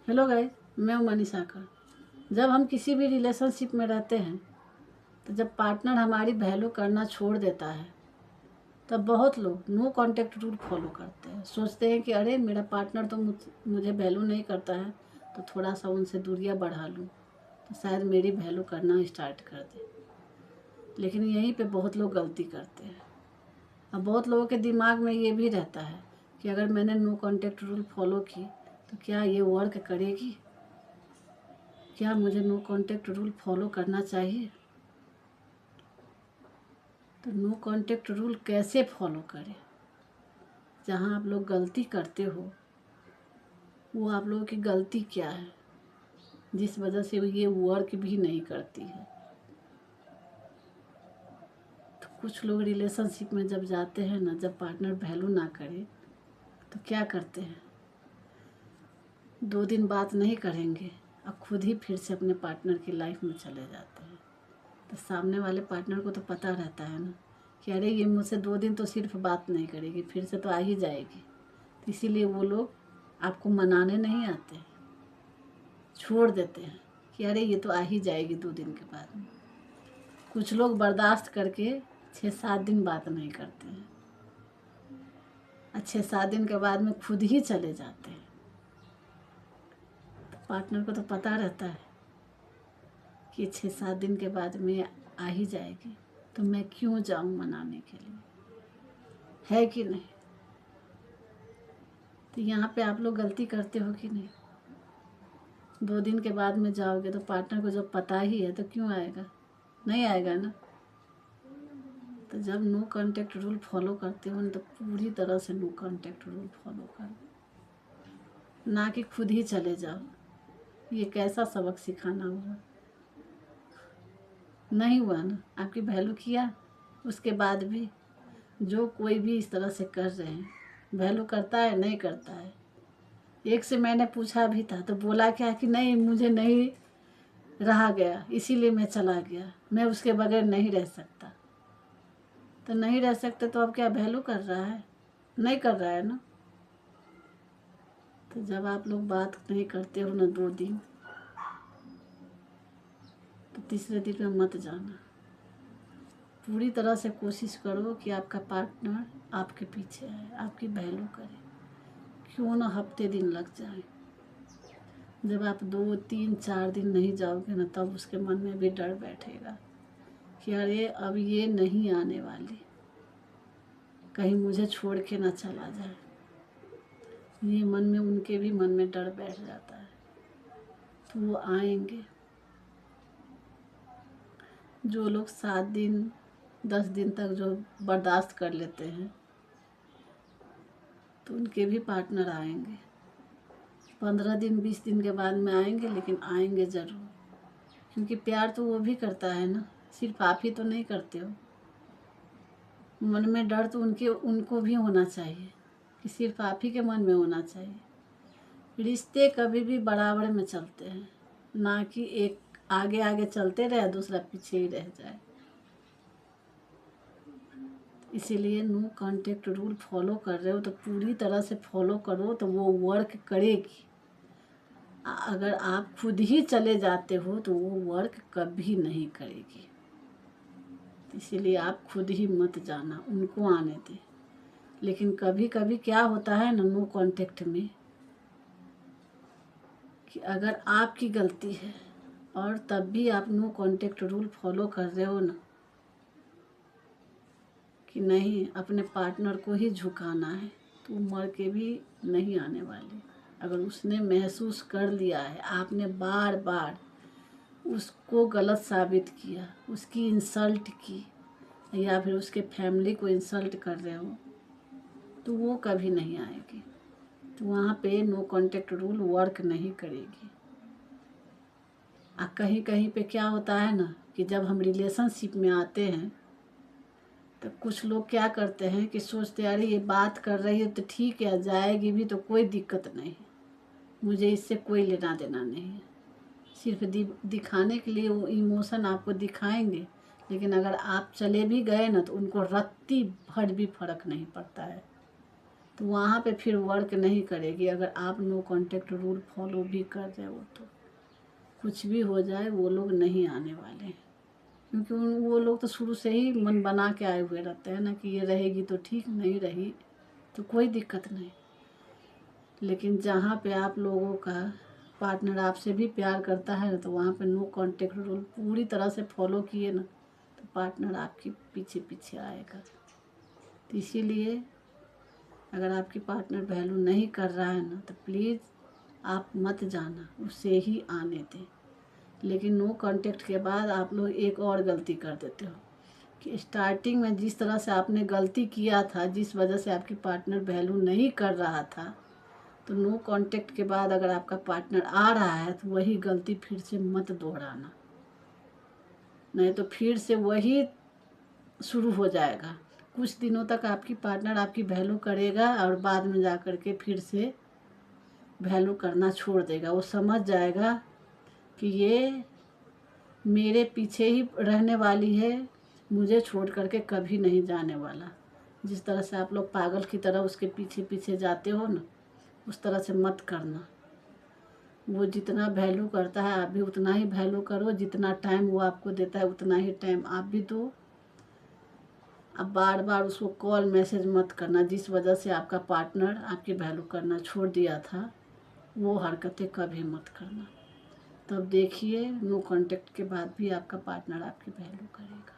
Hello guys, मैं हूं मनीषा कर। जब हम किसी भी रिलेशनशिप में रहते हैं तो जब पार्टनर हमारी वैल्यू करना छोड़ देता है तब बहुत लोग नो कांटेक्ट रूल फॉलो करते हैं। सोचते हैं कि अरे मेरा पार्टनर तो मुझे वैल्यू नहीं करता है, तो थोड़ा सा उनसे दूरियां बढ़ा लूँ तो शायद मेरी वैल्यू करना स्टार्ट कर दे। लेकिन यहीं पे बहुत लोग गलती करते हैं। अब बहुत लोगों के दिमाग में ये भी रहता है कि अगर मैंने नो कांटेक्ट रूल फॉलो की तो क्या ये वर्क करेगी, क्या मुझे नो कांटेक्ट रूल फॉलो करना चाहिए। तो नो कांटेक्ट रूल कैसे फॉलो करें। जहाँ आप लोग गलती करते हो वो आप लोगों की गलती क्या है जिस वजह से ये वर्क भी नहीं करती है। तो कुछ लोग रिलेशनशिप में जब जाते हैं ना, जब पार्टनर वैल्यू ना करे तो क्या करते हैं, 2 दिन बात नहीं करेंगे और खुद ही फिर से अपने पार्टनर की लाइफ में चले जाते हैं। तो सामने वाले पार्टनर को तो पता रहता है ना कि अरे ये मुझसे 2 दिन तो सिर्फ बात नहीं करेगी, फिर से तो आ ही जाएगी। तो इसीलिए वो लोग आपको मनाने नहीं आते, छोड़ देते हैं कि अरे ये तो आ ही जाएगी 2 दिन के बाद में। कुछ लोग बर्दाश्त करके 6-7 दिन बात नहीं करते हैं और 6-7 दिन के बाद में खुद ही चले जाते हैं। तो पार्टनर को तो पता रहता है कि 6-7 दिन के बाद में आ ही जाएगी, तो मैं क्यों जाऊं मनाने के लिए, है कि नहीं। तो यहाँ पे आप लोग गलती करते हो कि नहीं। 2 दिन के बाद में जाओगे तो पार्टनर को जब पता ही है तो क्यों आएगा, नहीं आएगा ना। तो जब नो कांटेक्ट रूल फॉलो करते हो तो पूरी तरह से नो कांटेक्ट रूल फॉलो करो, ना कि खुद ही चले जाओ। ये कैसा सबक सिखाना हुआ, नहीं हुआ ना। आपकी वैल्यू किया, उसके बाद भी जो कोई भी इस तरह से कर रहे हैं, वैल्यू करता है नहीं करता है। एक से मैंने पूछा भी था तो बोला क्या कि नहीं, मुझे नहीं रहा गया इसीलिए मैं चला गया, मैं उसके बगैर नहीं रह सकता। तो नहीं रह सकते तो अब क्या वैल्यू कर रहा है, नहीं कर रहा है ना। तो जब आप लोग बात नहीं करते हो ना 2 दिन, तो तीसरे दिन में मत जाना। पूरी तरह से कोशिश करो कि आपका पार्टनर आपके पीछे है, आपकी वैल्यू करे, क्यों ना हफ्ते दिन लग जाए। जब आप 2-3-4 दिन नहीं जाओगे ना, तब उसके मन में भी डर बैठेगा कि अरे अब ये नहीं आने वाली, कहीं मुझे छोड़ के ना चला जाए। ये मन में, उनके भी मन में डर बैठ जाता है। तो वो आएंगे। जो लोग 7 दिन 10 दिन तक जो बर्दाश्त कर लेते हैं तो उनके भी पार्टनर आएंगे। 15 दिन 20 दिन के बाद में आएंगे, लेकिन आएंगे ज़रूर। क्योंकि प्यार तो वो भी करता है ना, सिर्फ आप ही तो नहीं करते हो। मन में डर तो उनको भी होना चाहिए कि सिर्फ आप ही के मन में होना चाहिए। रिश्ते कभी भी बराबर में चलते हैं, ना कि एक आगे आगे चलते रहे दूसरा पीछे ही रह जाए। इसीलिए नो कांटेक्ट रूल फॉलो कर रहे हो तो पूरी तरह से फॉलो करो, तो वो वर्क करेगी। अगर आप खुद ही चले जाते हो तो वो वर्क कभी नहीं करेगी। इसीलिए आप खुद ही मत जाना, उनको आने दें। लेकिन कभी कभी क्या होता है ना, नो कांटेक्ट में, कि अगर आपकी गलती है और तब भी आप नो कांटेक्ट रूल फॉलो कर रहे हो ना, कि नहीं अपने पार्टनर को ही झुकाना है, तो मर के भी नहीं आने वाली। अगर उसने महसूस कर लिया है, आपने बार बार उसको गलत साबित किया, उसकी इंसल्ट की, या फिर उसके फैमिली को इंसल्ट कर रहे हो, तो वो कभी नहीं आएगी। तो वहाँ पे नो कांटेक्ट रूल वर्क नहीं करेगी। कहीं कहीं पे क्या होता है ना, कि जब हम रिलेशनशिप में आते हैं तो कुछ लोग क्या करते हैं कि सोचते हैं अरे ये बात कर रही है तो ठीक है, जाएगी भी तो कोई दिक्कत नहीं है, मुझे इससे कोई लेना देना नहीं है। सिर्फ दिखाने के लिए वो इमोशन आपको दिखाएंगे, लेकिन अगर आप चले भी गए ना तो उनको रत्ती भर भी फर्क नहीं पड़ता है। तो वहाँ पे फिर वर्क नहीं करेगी। अगर आप नो कांटेक्ट रूल फॉलो भी कर रहे हो तो कुछ भी हो जाए वो लोग नहीं आने वाले हैं, क्योंकि वो लोग तो शुरू से ही मन बना के आए हुए रहते हैं ना कि ये रहेगी तो ठीक, नहीं रही तो कोई दिक्कत नहीं। लेकिन जहाँ पे आप लोगों का पार्टनर आपसे भी प्यार करता है तो वहाँ पे नो कांटेक्ट रूल पूरी तरह से फॉलो किए ना तो पार्टनर आपके पीछे पीछे आएगा। तो इसीलिए अगर आपकी पार्टनर वैल्यू नहीं कर रहा है ना तो प्लीज़ आप मत जाना, उसे ही आने दें। लेकिन नो कांटेक्ट के बाद आप लोग एक और गलती कर देते हो कि स्टार्टिंग में जिस तरह से आपने गलती किया था, जिस वजह से आपकी पार्टनर वैल्यू नहीं कर रहा था, तो नो कांटेक्ट के बाद अगर आपका पार्टनर आ रहा है तो वही गलती फिर से मत दोहराना, नहीं तो फिर से वही शुरू हो जाएगा। कुछ दिनों तक आपकी पार्टनर आपकी वैल्यू करेगा और बाद में जा कर के फिर से वैल्यू करना छोड़ देगा। वो समझ जाएगा कि ये मेरे पीछे ही रहने वाली है, मुझे छोड़ करके कभी नहीं जाने वाला। जिस तरह से आप लोग पागल की तरह उसके पीछे पीछे जाते हो ना, उस तरह से मत करना। वो जितना वैल्यू करता है आप भी उतना ही वैल्यू करो, जितना टाइम वो आपको देता है उतना ही टाइम आप भी दो। अब बार बार उसको कॉल मैसेज मत करना, जिस वजह से आपका पार्टनर आपकी वैल्यू करना छोड़ दिया था, वो हरकतें कभी मत करना। तब देखिए नो कांटेक्ट के बाद भी आपका पार्टनर आपकी वैल्यू करेगा।